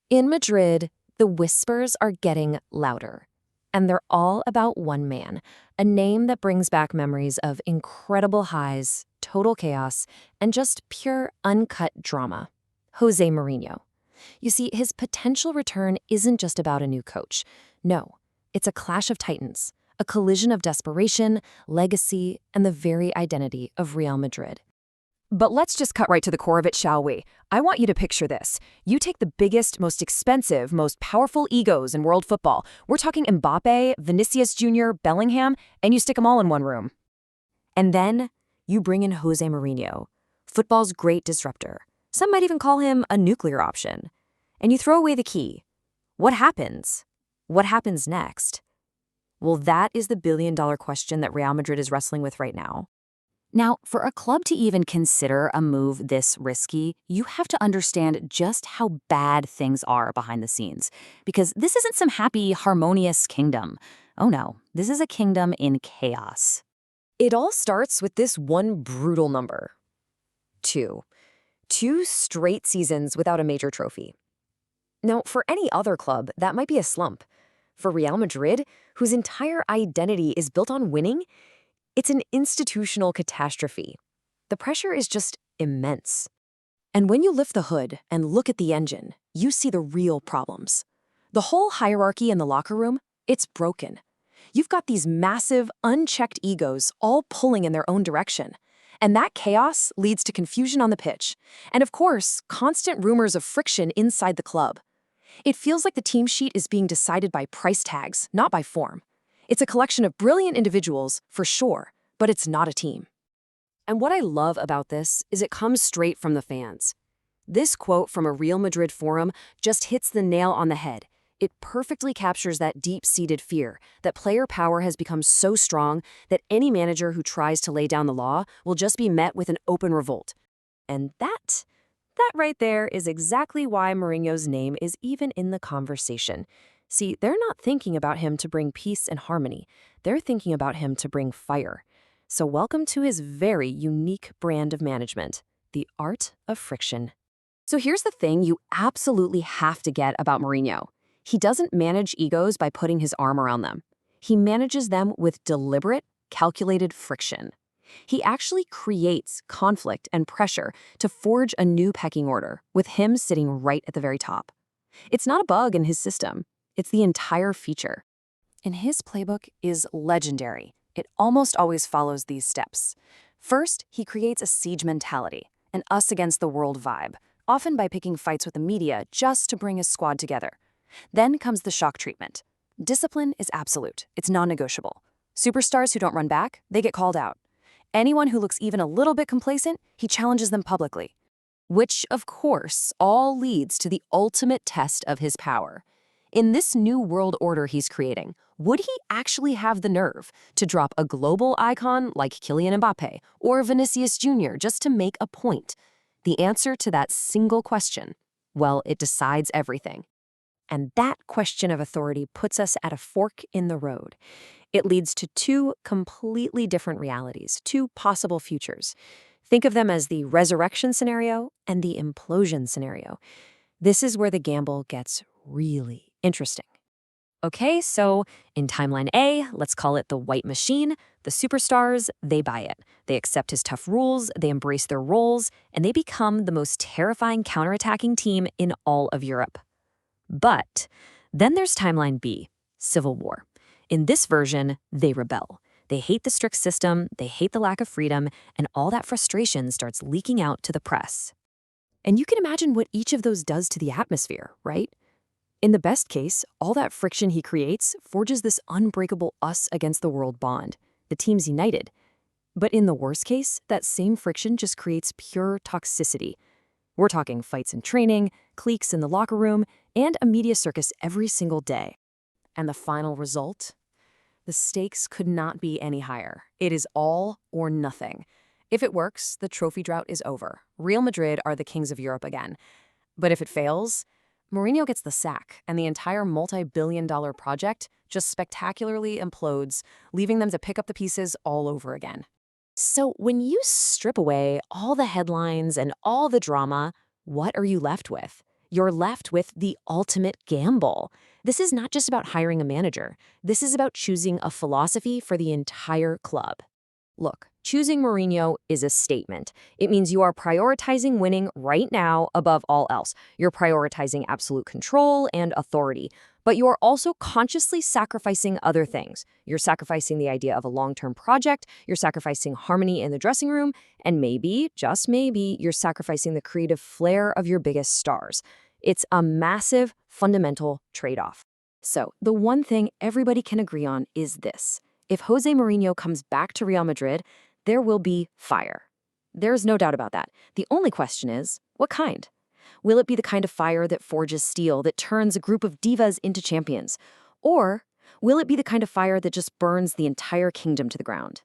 In Madrid, the whispers are getting louder. And they're all about one man, a name that brings back memories of incredible highs, total chaos, and just pure uncut drama. Jose Mourinho. You see, his potential return isn't just about a new coach. No, it's a clash of titans, a collision of desperation, legacy, and the very identity of Real Madrid. But let's just cut right to the core of it, shall we? I want you to picture this. You take the biggest, most expensive, most powerful egos in world football. We're talking Mbappé, Vinícius Júnior, Bellingham, and you stick them all in one room. And then you bring in Jose Mourinho, football's great disruptor. Some might even call him a nuclear option. And you throw away the key. What happens? What happens next? Well, that is the billion-dollar question that Real Madrid is wrestling with right now. Now, for a club to even consider a move this risky, you have to understand just how bad things are behind the scenes. Because this isn't some happy, harmonious kingdom. Oh no, this is a kingdom in chaos. It all starts with this one brutal number. 2. 2 straight seasons without a major trophy. Now, for any other club, that might be a slump. For Real Madrid, whose entire identity is built on winning, it's an institutional catastrophe. The pressure is just immense. And when you lift the hood and look at the engine, you see the real problems. The whole hierarchy in the locker room, it's broken. You've got these massive, unchecked egos all pulling in their own direction. And that chaos leads to confusion on the pitch. And of course, constant rumors of friction inside the club. It feels like the team sheet is being decided by price tags, not by form. It's a collection of brilliant individuals, for sure, but it's not a team. And what I love about this is it comes straight from the fans. This quote from a Real Madrid forum just hits the nail on the head. It perfectly captures that deep-seated fear that player power has become so strong that any manager who tries to lay down the law will just be met with an open revolt. And that right there is exactly why Mourinho's name is even in the conversation. See, they're not thinking about him to bring peace and harmony. They're thinking about him to bring fire. So welcome to his very unique brand of management, the art of friction. So here's the thing you absolutely have to get about Mourinho. He doesn't manage egos by putting his arm around them. He manages them with deliberate, calculated friction. He actually creates conflict and pressure to forge a new pecking order, with him sitting right at the very top. It's not a bug in his system. It's the entire feature. And his playbook is legendary. It almost always follows these steps. First, he creates a siege mentality, an us-against-the-world vibe, often by picking fights with the media just to bring his squad together. Then comes the shock treatment. Discipline is absolute. It's non-negotiable. Superstars who don't run back, they get called out. Anyone who looks even a little bit complacent, he challenges them publicly. Which, of course, all leads to the ultimate test of his power. In this new world order he's creating, would he actually have the nerve to drop a global icon like Kylian Mbappé or Vinícius Júnior just to make a point? The answer to that single question, well, it decides everything. And that question of authority puts us at a fork in the road. It leads to 2 completely different realities, 2 possible futures. Think of them as the resurrection scenario and the implosion scenario. This is where the gamble gets really interesting. Okay, so in timeline A, let's call it the white machine, the superstars, they buy it. They accept his tough rules, they embrace their roles, and they become the most terrifying counterattacking team in all of Europe. But then there's timeline B, civil war. In this version, they rebel. They hate the strict system, they hate the lack of freedom, and all that frustration starts leaking out to the press. And you can imagine what each of those does to the atmosphere, right? In the best case, all that friction he creates forges this unbreakable us-against-the-world bond. The team's united. But in the worst case, that same friction just creates pure toxicity. We're talking fights in training, cliques in the locker room, and a media circus every single day. And the final result? The stakes could not be any higher. It is all or nothing. If it works, the trophy drought is over. Real Madrid are the kings of Europe again. But if it fails, Mourinho gets the sack, and the entire multi-billion-dollar project just spectacularly implodes, leaving them to pick up the pieces all over again. So when you strip away all the headlines and all the drama, what are you left with? you're left with the ultimate gamble. This is not just about hiring a manager. This is about choosing a philosophy for the entire club. Look, choosing Mourinho is a statement. It means you are prioritizing winning right now above all else. You're prioritizing absolute control and authority. But you are also consciously sacrificing other things. You're sacrificing the idea of a long-term project, you're sacrificing harmony in the dressing room, and maybe, just maybe, you're sacrificing the creative flair of your biggest stars. It's a massive, fundamental trade-off. So, the one thing everybody can agree on is this. If Jose Mourinho comes back to Real Madrid, there will be fire. There's no doubt about that. The only question is, what kind? Will it be the kind of fire that forges steel, that turns a group of divas into champions? Or will it be the kind of fire that just burns the entire kingdom to the ground?